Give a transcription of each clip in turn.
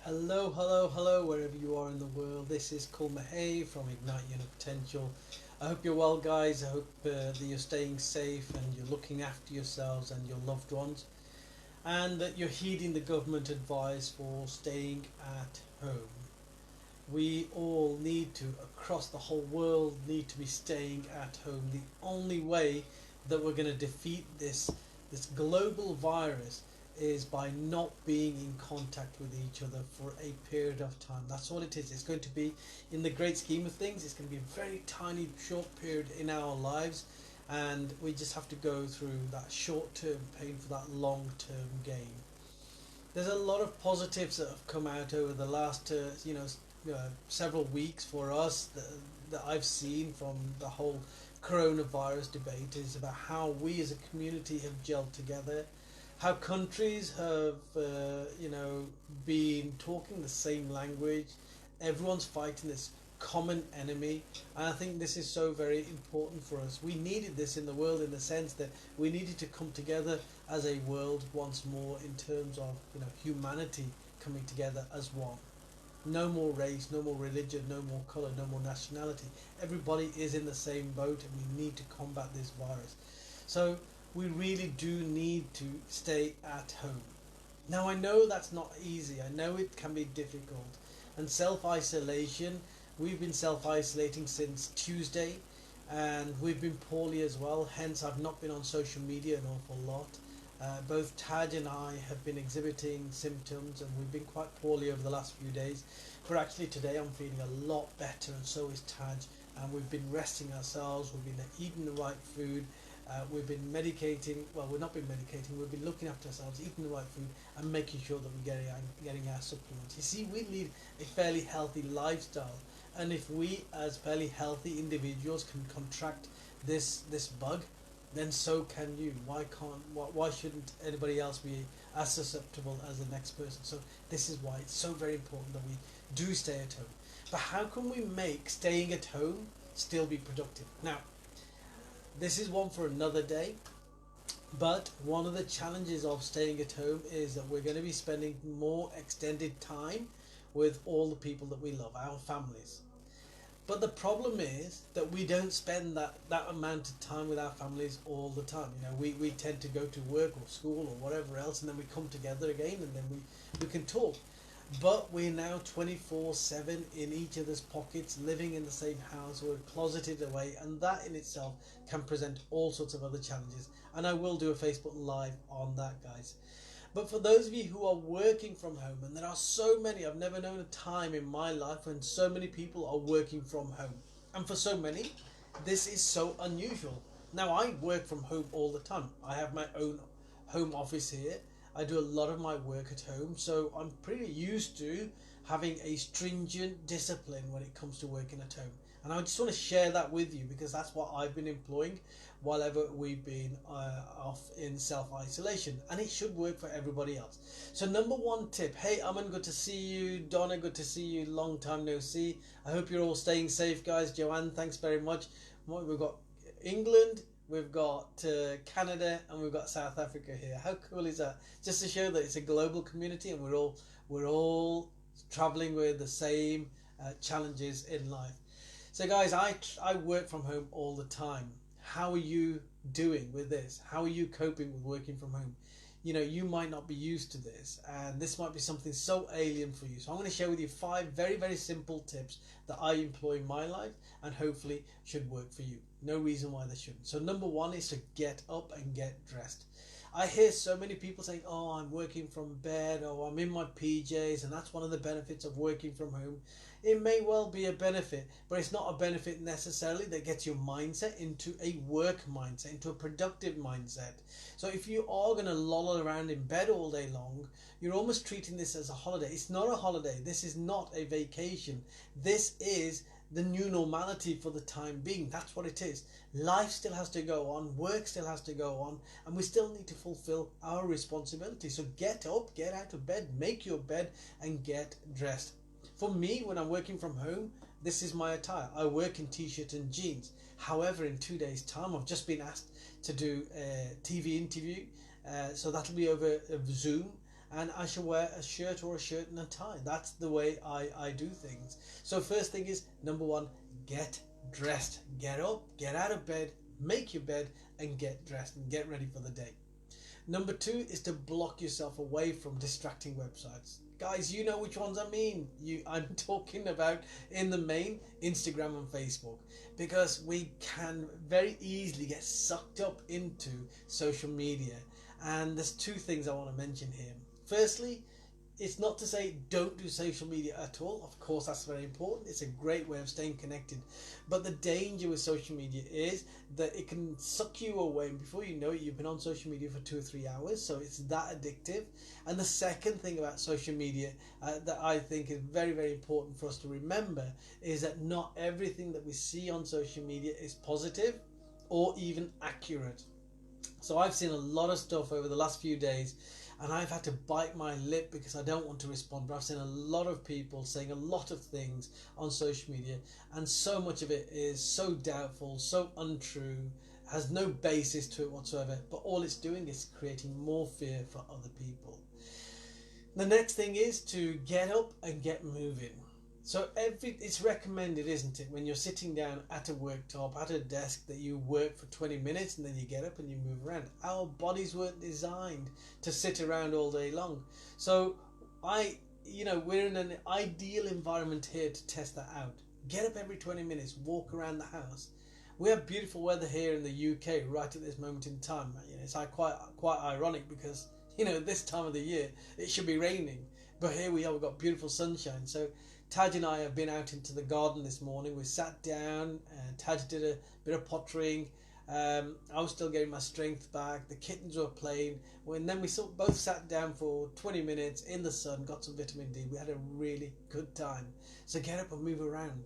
Hello, hello, hello, wherever you are in the world. This is Kul Mahay from Ignite Your Potential. I hope you're well, guys. I hope that you're staying safe and you're looking after yourselves and your loved ones, and that you're heeding the government advice for staying at home. We all need to, across the whole world, need to be staying at home. The only way that we're going to defeat this global virus is by not being in contact with each other for a period of time. That's all it is. It's going to be, in the great scheme of things, it's going to be a very tiny, short period in our lives, and we just have to go through that short-term pain for that long-term gain. There's a lot of positives that have come out over the last several weeks for us that I've seen from the whole coronavirus debate is about how we as a community have gelled together, how countries have been talking the same language, everyone's fighting this common enemy, and I think this is so very important for us. We needed this in the world in the sense that we needed to come together as a world once more in terms of humanity coming together as one. No more race, no more religion, no more colour, no more nationality. Everybody is in the same boat, and we need to combat this virus. So we really do need to stay at home. Now I know that's not easy. I know it can be difficult. And self-isolation, we've been self-isolating since Tuesday, and we've been poorly as well. Hence I've not been on social media an awful lot. Both Taj and I have been exhibiting symptoms, and we've been quite poorly over the last few days. But actually today I'm feeling a lot better, and so is Taj. And we've been resting ourselves, we've been eating the right food, we've been medicating. Well, we've not been medicating, we've been looking after ourselves, eating the right food, and making sure that we're getting our supplements. You see, we lead a fairly healthy lifestyle, and if we as fairly healthy individuals can contract this bug, then so can you. Why shouldn't anybody else be as susceptible as the next person? So this is why it's so very important that we do stay at home. But how can we make staying at home still be productive? Now, this is one for another day, but one of the challenges of staying at home is that we're going to be spending more extended time with all the people that we love, our families. But the problem is that we don't spend that amount of time with our families all the time. We tend to go to work or school or whatever else, and then we come together again, and then we can talk. But we're now 24/7 in each other's pockets, living in the same house, we're closeted away, and that in itself can present all sorts of other challenges. And I will do a Facebook Live on that, guys. But for those of you who are working from home, and there are so many, I've never known a time in my life when so many people are working from home. And for so many, this is so unusual. Now, I work from home all the time. I have my own home office here. I do a lot of my work at home, so I'm pretty used to having a stringent discipline when it comes to working at home. And I just want to share that with you because that's what I've been employing while ever we've been off in self-isolation, and it should work for everybody else. So number one tip, hey Aman, good to see you. Donna, good to see you, long time no see. I hope you're all staying safe, guys. Joanne, thanks very much. We've got England, we've got Canada, and we've got South Africa here. How cool is that? Just to show that it's a global community, and we're all traveling with the same challenges in life. So guys, I work from home all the time. How are you doing with this? How are you coping with working from home? You might not be used to this, and this might be something so alien for you. So I'm going to share with you 5 very, very simple tips that I employ in my life and hopefully should work for you. No reason why they shouldn't. So number 1 is to get up and get dressed. I hear so many people saying, oh, I'm working from bed, or I'm in my PJs, and that's one of the benefits of working from home. It may well be a benefit, but it's not a benefit necessarily that gets your mindset into a work mindset, into a productive mindset. So if you are going to loll around in bed all day long, you're almost treating this as a holiday. It's not a holiday. This is not a vacation. This is the new normality for the time being. That's what it is. Life still has to go on, work still has to go on, and we still need to fulfill our responsibility. So get up, get out of bed, make your bed, and get dressed. For me, when I'm working from home, this is my attire. I work in t-shirt and jeans. However, in 2 days' time, I've just been asked to do a TV interview. So that'll be over Zoom. and I should wear a shirt or a shirt and a tie. That's the way I do things. So first thing is, number one, get dressed. Get up, get out of bed, make your bed, and get dressed and get ready for the day. Number two is to block yourself away from distracting websites. Guys, you know which ones I mean. I'm talking about, in the main, Instagram and Facebook, because we can very easily get sucked up into social media. And there's two things I want to mention here. Firstly, it's not to say don't do social media at all. Of course, that's very important. It's a great way of staying connected. But the danger with social media is that it can suck you away, and before you know it, you've been on social media for 2 or 3 hours. So it's that addictive. And the second thing about social media that I think is very, very important for us to remember is that not everything that we see on social media is positive or even accurate. So I've seen a lot of stuff over the last few days, and I've had to bite my lip because I don't want to respond. But I've seen a lot of people saying a lot of things on social media, and so much of it is so doubtful, so untrue, has no basis to it whatsoever. But all it's doing is creating more fear for other people. The next thing is to get up and get moving. So it's recommended, isn't it, when you're sitting down at a worktop, at a desk, that you work for 20 minutes and then you get up and you move around. Our bodies weren't designed to sit around all day long. So we're in an ideal environment here to test that out. Get up every 20 minutes, walk around the house. We have beautiful weather here in the UK right at this moment in time. It's quite ironic because, this time of the year it should be raining. But here we are, we've got beautiful sunshine. So Taj and I have been out into the garden this morning. We sat down and Taj did a bit of pottering. I was still getting my strength back. The kittens were playing. And then we both sat down for 20 minutes in the sun, got some vitamin D. We had a really good time. So get up and move around.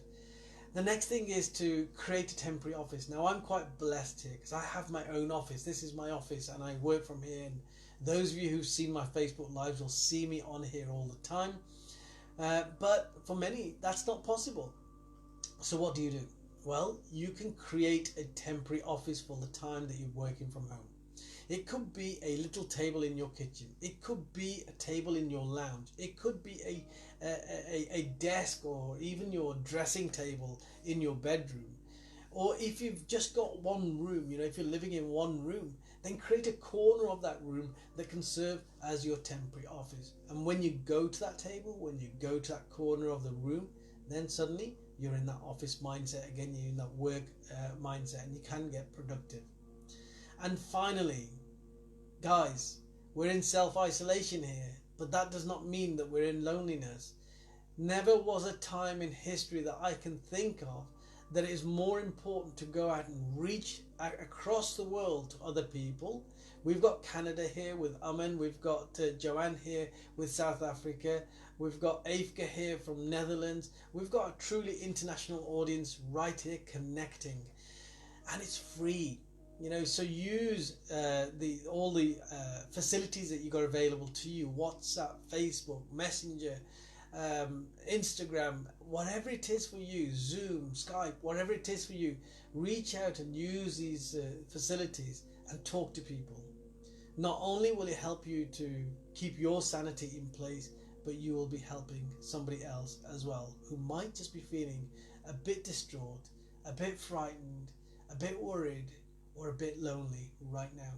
The next thing is to create a temporary office. Now I'm quite blessed here because I have my own office. This is my office and I work from here. And those of you who've seen my Facebook lives will see me on here all the time. But for many, that's not possible. So what do? Well, you can create a temporary office for the time that you're working from home. It could be a little table in your kitchen. It could be a table in your lounge. It could be a desk or even your dressing table in your bedroom. Or if you've just got one room, if you're living in one room, then create a corner of that room that can serve as your temporary office. And when you go to that table, when you go to that corner of the room, then suddenly you're in that office mindset again, you're in that work mindset, and you can get productive. And finally, guys, we're in self-isolation here, but that does not mean that we're in loneliness. Never was a time in history that I can think of that it is more important to go out and reach across the world to other people. We've got Canada here with Amen, we've got Joanne here with South Africa, we've got Afka here from Netherlands, we've got a truly international audience right here connecting, and it's free. So use all the facilities that you got available to you: WhatsApp, Facebook, Messenger, Instagram, whatever it is for you, Zoom, Skype, whatever it is for you. Reach out and use these facilities and talk to people. Not only will it help you to keep your sanity in place, but you will be helping somebody else as well who might just be feeling a bit distraught, a bit frightened, a bit worried, or a bit lonely right now.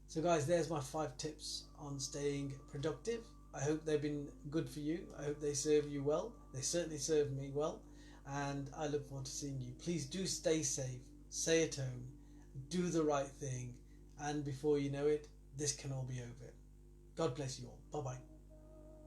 So guys, there's my 5 tips on staying productive. I hope they've been good for you. I hope they serve you well. They certainly serve me well, and I look forward to seeing you. Please do stay safe, stay at home, do the right thing, and before you know it, this can all be over. God bless you all. Bye-bye.